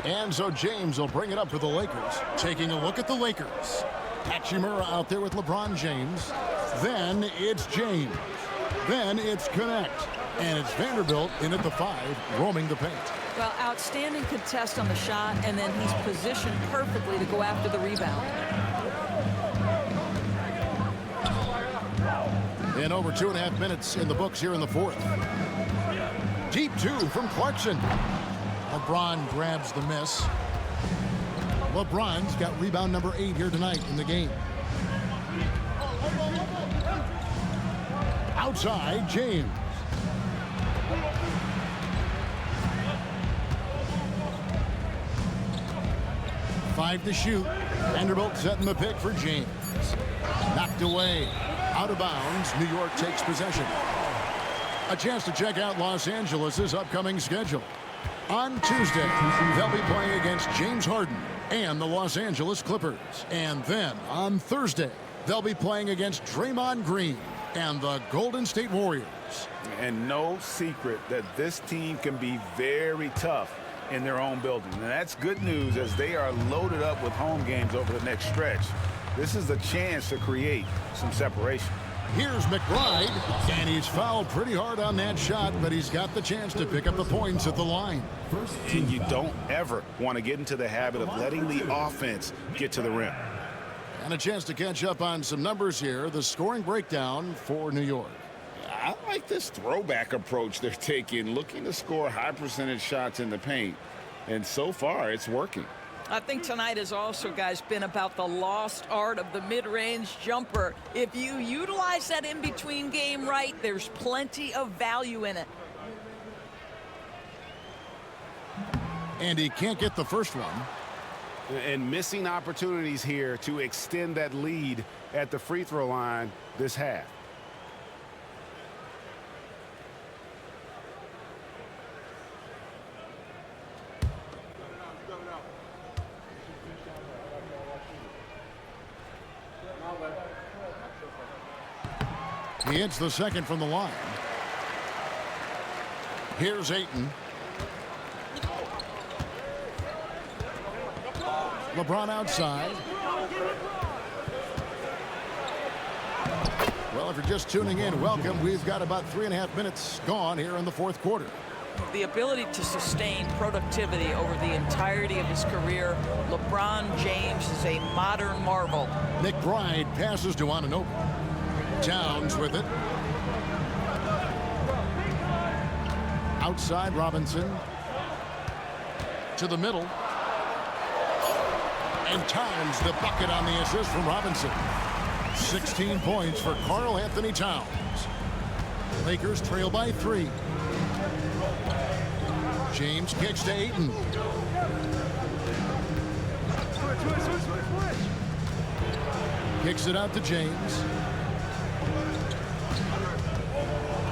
And so James will bring it up for the Lakers. Taking a look at the Lakers. Hachimura out there with LeBron James. Then it's James. Then it's Connect. And it's Vanderbilt in at the 5, roaming the paint. Well, outstanding contest on the shot, and then he's positioned perfectly to go after the rebound. And over 2.5 minutes in the books here in the 4th. Deep 2 from Clarkson. LeBron grabs the miss. LeBron's got rebound number 8 here tonight in the game. Outside, James. Five to shoot. Vanderbilt setting the pick for James. Knocked away. Out of bounds. New York takes possession. A chance to check out Los Angeles' upcoming schedule. On Tuesday, they'll be playing against James Harden and the Los Angeles Clippers. And then on Thursday, they'll be playing against Draymond Green and the Golden State Warriors. And no secret that this team can be very tough in their own building. And that's good news as they are loaded up with home games over the next stretch. This is a chance to create some separation. Here's McBride, and he's fouled pretty hard on that shot, but he's got the chance to pick up the points at the line. And you don't ever want to get into the habit of letting the offense get to the rim. And a chance to catch up on some numbers here. The scoring breakdown for New York. I like this throwback approach they're taking, looking to score high percentage shots in the paint. And so far, it's working. I think tonight has also, guys, been about the lost art of the mid-range jumper. If you utilize that in-between game right, there's plenty of value in it. And he can't get the first one. And missing opportunities here to extend that lead at the free throw line this half. He hits the second from the line. Here's Ayton. LeBron outside. Well, if you're just tuning in, welcome. We've got about 3.5 minutes gone here in the 4th quarter. The ability to sustain productivity over the entirety of his career, LeBron James is a modern marvel. McBride passes to Anunoby. Towns with it. Outside Robinson. To the middle. And Towns the bucket on the assist from Robinson. 16 points for Karl Anthony Towns. Lakers trail by 3. James kicks to Ayton. Kicks it out to James.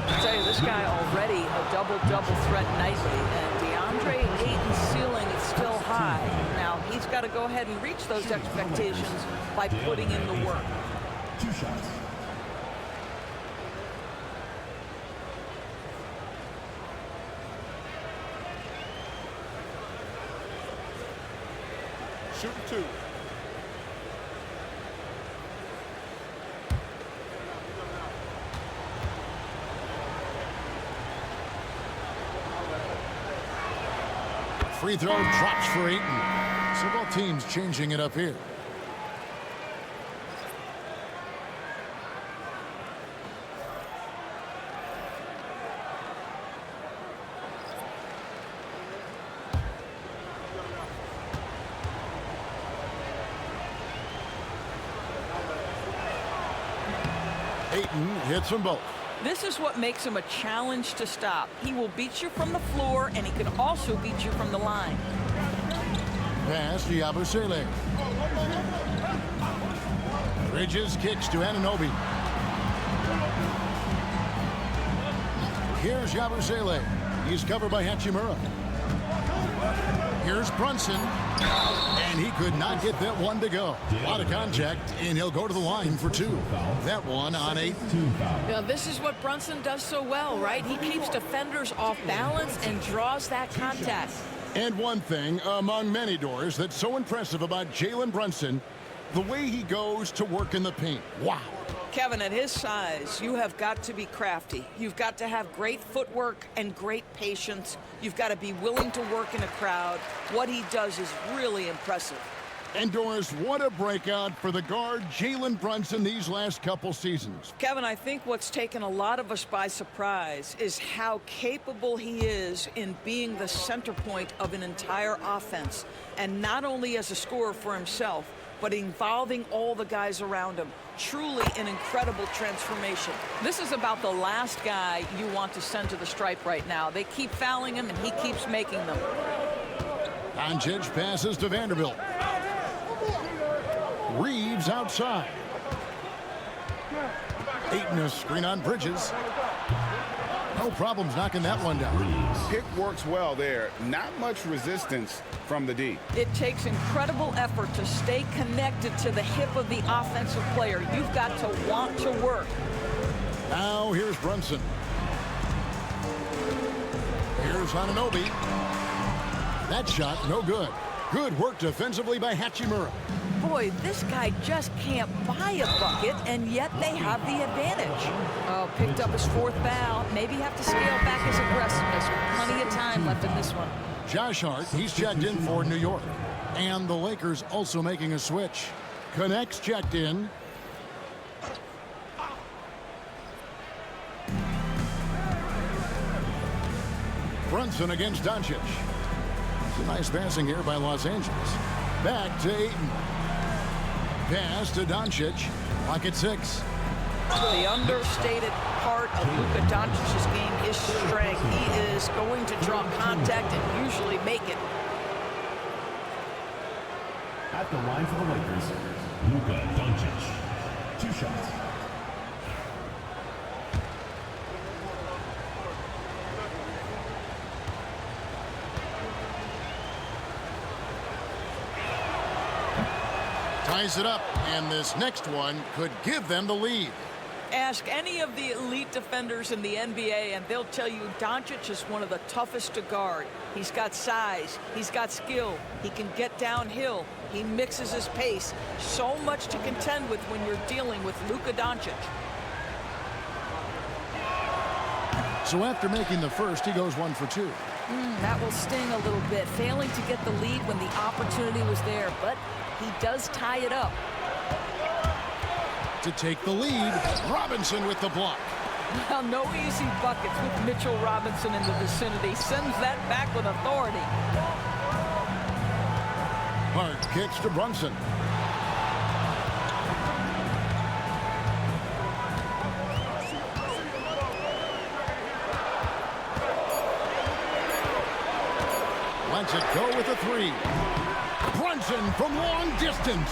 I tell you, this guy already a double-double threat nightly, and Deandre Ayton's ceiling is still high. Now, he's got to go ahead and reach those expectations by putting in the work. 2 shots. Shooting 2. Free throw drops for Ayton. So both teams changing it up here. Ayton hits them both. This is what makes him a challenge to stop. He will beat you from the floor, and he can also beat you from the line. Pass to Yabusele. Bridges kicks to Anunoby. Here's Yabusele. He's covered by Hachimura. Here's Brunson. And he could not get that one to go. A lot of contact, and he'll go to the line for two. That one on Ayton. Now, this is what Brunson does so well, right? He keeps defenders off balance and draws that contact. And one thing among many doors that's so impressive about Jaylen Brunson, the way he goes to work in the paint. Wow. Kevin, at his size, you have got to be crafty. You've got to have great footwork and great patience. You've got to be willing to work in a crowd. What he does is really impressive. And Doris, what a breakout for the guard Jaylen Brunson these last couple seasons. Kevin, I think what's taken a lot of us by surprise is how capable he is in being the center point of an entire offense. And not only as a scorer for himself, but involving all the guys around him. Truly an incredible transformation. This is about the last guy you want to send to the stripe right now. They keep fouling him, and he keeps making them. Doncic passes to Vanderbilt. Reeves outside. Ayton a screen on Bridges. No problems knocking that one down. Pick works well there. Not much resistance from the D. It takes incredible effort to stay connected to the hip of the offensive player. You've got to want to work. Now here's Brunson. Here's Anunoby. That shot, no good. Good work defensively by Hachimura. Boy, this guy just can't buy a bucket, and yet they have the advantage. Oh, picked up his fourth foul. Maybe have to scale back his aggressiveness. Plenty of time left in this one. Josh Hart, he's checked in for New York. And the Lakers also making a switch. Connects checked in. Brunson against Doncic. Some nice passing here by Los Angeles. Back to Ayton. Pass to Doncic. Lock at 6. The understated part of Luka Doncic's game is strength. He is going to draw contact and usually make it. At the line for the Lakers, Luka Doncic. 2 shots. Ties it up, and this next one could give them the lead. Ask any of the elite defenders in the NBA, and they'll tell you Doncic is one of the toughest to guard. He's got size. He's got skill. He can get downhill. He mixes his pace. So much to contend with when you're dealing with Luka Doncic. So after making the first, he goes 1 for 2. That will sting a little bit. Failing to get the lead when the opportunity was there, but he does tie it up. To take the lead, Robinson with the block. Well, no easy buckets with Mitchell Robinson in the vicinity. Sends that back with authority. Hart kicks to Brunson. Lets it go with a 3. Brunson from long distance.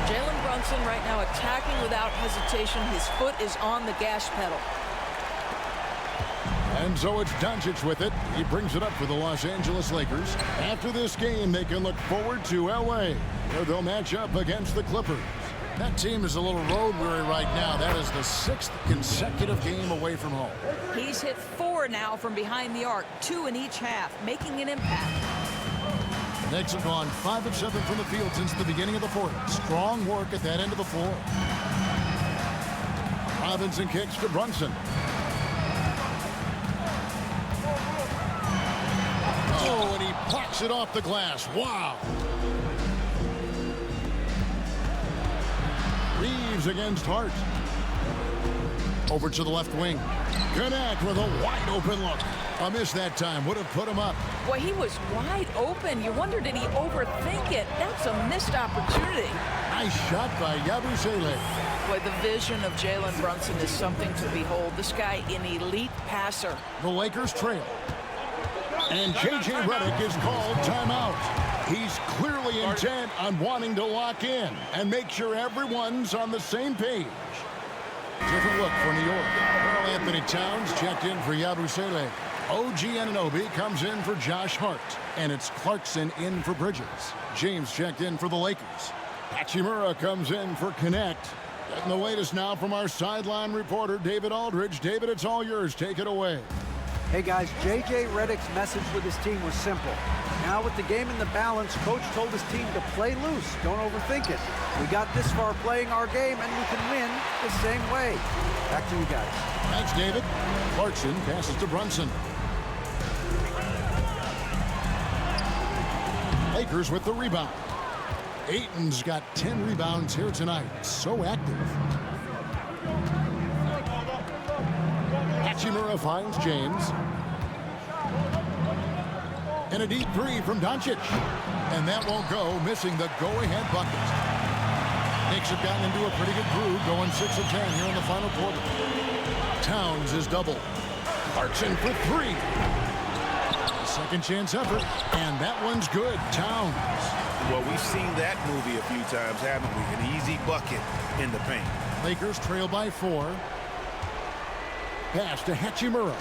Jaylen Brunson right now attacking without hesitation. His foot is on the gas pedal. And so it's Doncic with it. He brings it up for the Los Angeles Lakers. After this game, they can look forward to LA, where they'll match up against the Clippers. That team is a little road weary right now. That is the 6th consecutive game away from home. He's hit 4 now from behind the arc, 2 in each half, making an impact. The Knicks have gone 5 of 7 from the field since the beginning of the 4th. Strong work at that end of the floor. Robinson kicks to Brunson. Oh, and he blocks it off the glass. Wow. Reeves against Hart. Over to the left wing. Connect with a wide open look. A miss that time. Would have put him up. Boy, he was wide open. You wonder, did he overthink it? That's a missed opportunity. Nice shot by Yabusele. Boy, the vision of Jaylen Brunson is something to behold. This guy, an elite passer. The Lakers trail. And J.J. Redick is called timeout. He's clearly intent on wanting to lock in and make sure everyone's on the same page. Different look for New York. Karl Anthony Towns checked in for Yabusele. OG Anunoby comes in for Josh Hart, and it's Clarkson in for Bridges. James checked in for the Lakers. Hachimura comes in for Connect. Getting the latest now from our sideline reporter, David Aldridge. David, it's all yours. Take it away. Hey guys, J.J. Redick's message with his team was simple. Now with the game in the balance, coach told his team to play loose. Don't overthink it. We got this far playing our game, and we can win the same way. Back to you guys. Thanks, David. Clarkson passes to Brunson. Lakers with the rebound. Ayton's got 10 rebounds here tonight. So active. Hachimura finds James. And a deep three from Doncic. And that won't go, missing the go-ahead bucket. Knicks have gotten into a pretty good groove, going 6 of 10 here in the final quarter. Towns is double. Clarkson for three. Second chance effort, and that one's good. Towns. Well, we've seen that movie a few times, haven't we? An easy bucket in the paint. Lakers trail by 4. Pass to Hachimura.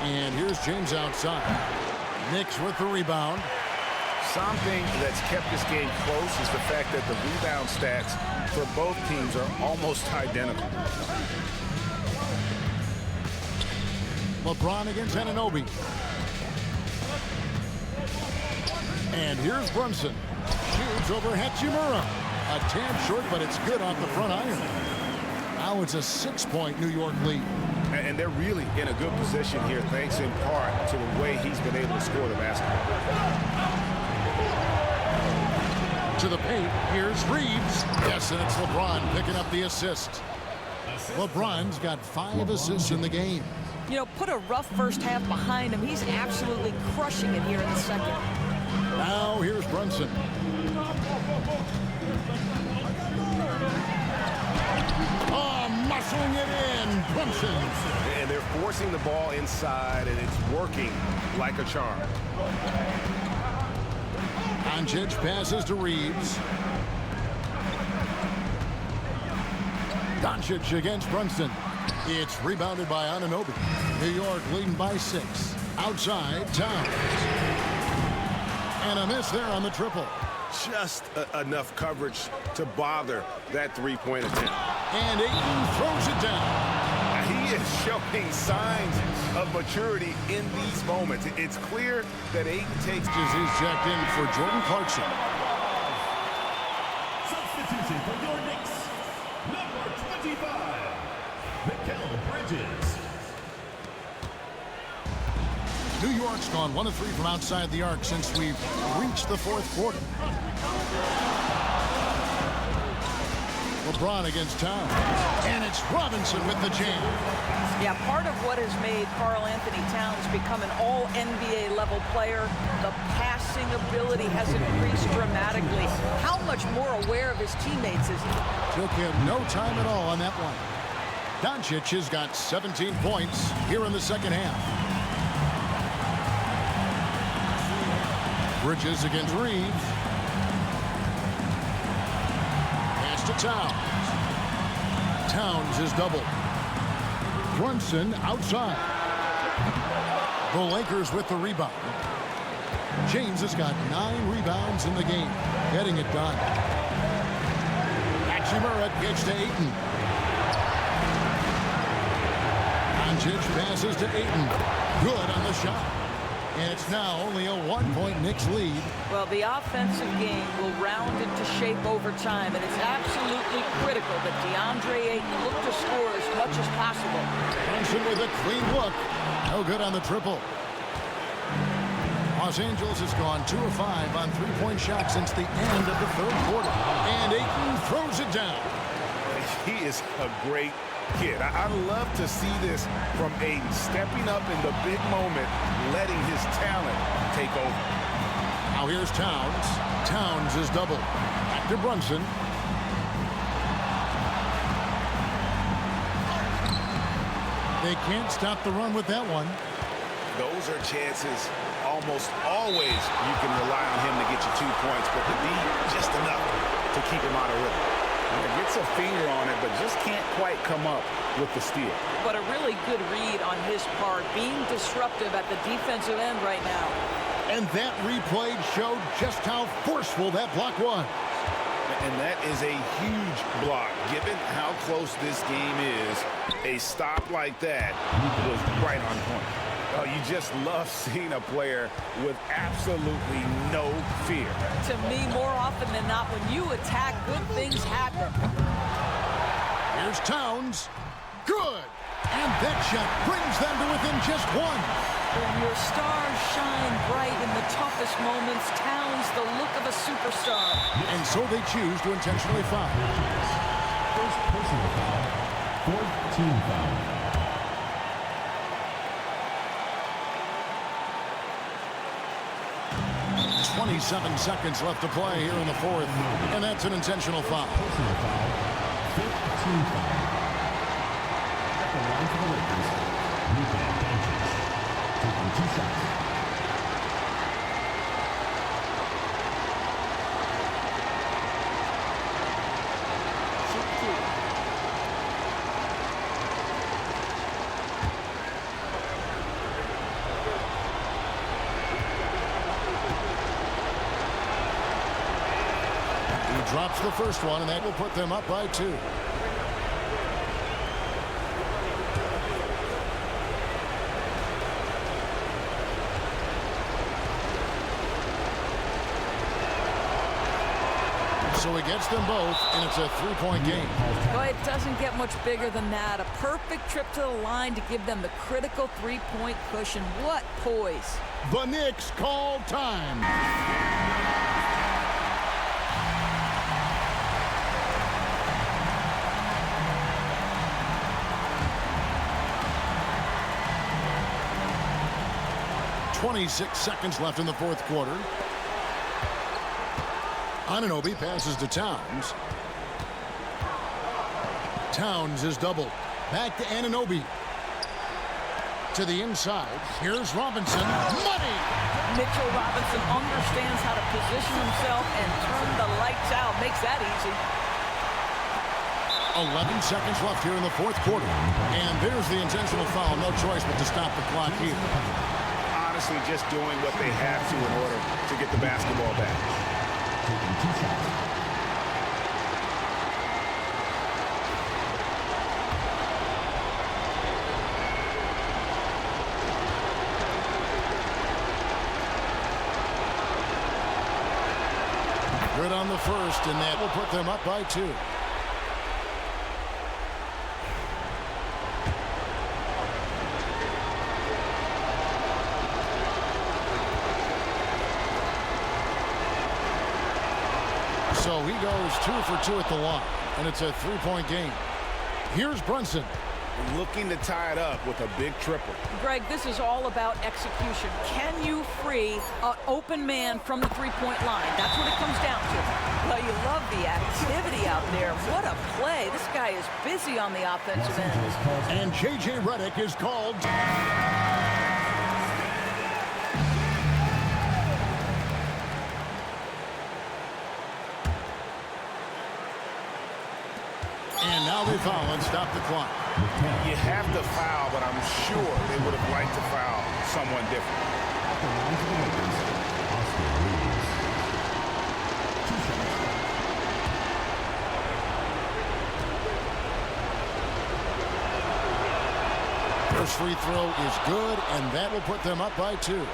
And here's James outside. Knicks with the rebound. Something that's kept this game close is the fact that the rebound stats for both teams are almost identical. LeBron against Anunoby. And here's Brunson. Shoots over Hachimura. A tad short, but it's good off the front iron. Now it's a 6-point New York lead. And they're really in a good position here, thanks in part to the way he's been able to score the basketball. To the paint, here's Reeves. Yes, and it's LeBron picking up the assist. LeBron's got 5 assists in the game. You know, put a rough first half behind him. He's absolutely crushing it here in the second. Now here's Brunson. Oh, muscling it in, Brunson. And they're forcing the ball inside, and it's working like a charm. Doncic passes to Reeves. Doncic against Brunson. It's rebounded by Anunoby. New York leading by 6. Outside, Towns. And a miss there on the triple. Just enough coverage to bother that three-point attempt. And Ayton throws it down. He is showing signs of maturity in these moments. It's clear that Ayton takes... He's checked in for Jordan Clarkson. Substitution for your Knicks, number 25, Mikal Bridges. New York's gone 1 of 3 from outside the arc since we've reached the 4th quarter. LeBron against Towns. And it's Robinson with the jam. Yeah, part of what has made Karl Anthony Towns become an all-NBA level player, the passing ability has increased dramatically. How much more aware of his teammates is he? Took him no time at all on that one. Doncic has got 17 points here in the second half. Bridges against Reeves. Pass to Towns. Towns is double. Brunson outside. The Lakers with the rebound. James has got 9 rebounds in the game, getting it done. Hachimura gets to Ayton. Doncic passes to Ayton. Good on the shot. And it's now only a 1-point Knicks lead. Well, the offensive game will round into shape over time, and it's absolutely critical that Deandre Ayton look to score as much as possible. Brunson with a clean look. No good on the triple. Los Angeles has gone 2 of 5 on 3-point shots since the end of the 3rd quarter. And Ayton throws it down. He is a great kid. I love to see this from Ayton, stepping up in the big moment, letting his talent take over. Now here's Towns. Towns is double. Back to Brunson. They can't stop the run with that one. Those are chances almost always you can rely on him to get you 2 points, but to be just enough to keep him out of rhythm. Gets a finger on it, but just can't quite come up with the steal. But a really good read on his part, being disruptive at the defensive end right now. And that replay showed just how forceful that block was. And that is a huge block. Given how close this game is, a stop like that was right on point. Oh, you just love seeing a player with absolutely no fear. To me, more often than not, when you attack, good things happen. Here's Towns. Good. And that shot brings them to within just one. When your stars shine bright in the toughest moments, Towns the look of a superstar. And so they choose to intentionally foul. First personal foul. Fourth team foul. .27 seconds left to play here in the fourth. And that's an intentional foul. Personal foul. Fifth team foul. At the line for the Lakers, Luka Doncic. Taking 2 shots. Drops the first one, and that will put them up by 2. So he gets them both, and it's a 3-point game. Boy, it doesn't get much bigger than that. A perfect trip to the line to give them the critical 3-point cushion. What poise. The Knicks call time. .26 seconds left in the fourth quarter. Anunoby passes to Towns. Towns is doubled. Back to Anunoby. To the inside. Here's Robinson. Money! Mitchell Robinson understands how to position himself and turn the lights out. Makes that easy. 11 seconds left here in the fourth quarter. And there's the intentional foul. No choice but to stop the clock here. Honestly, just doing what they have to in order to get the basketball back. Taking 2 shots. Good on the first, and that will put them up by 2. So he goes 2 for 2 at the line, and it's a 3-point game. Here's Brunson. Looking to tie it up with a big triple. Greg, this is all about execution. Can you free an open man from the 3-point line? That's what it comes down to. Well, you love the activity out there. What a play. This guy is busy on the offensive end. And J.J. Redick is called. And now they foul and stop the clock. You have to foul, but I'm sure they would have liked to foul someone different. At the line for the Lakers, Austin Reeves. 2 shots. First free throw is good, and that will put them up by 2.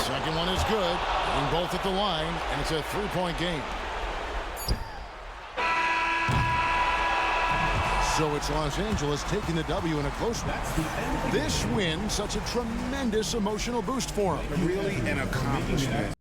Second one is good, and both at the line, and it's a 3-point game. So it's Los Angeles taking the W in a close one. This win, such a tremendous emotional boost for them. Really an accomplishment.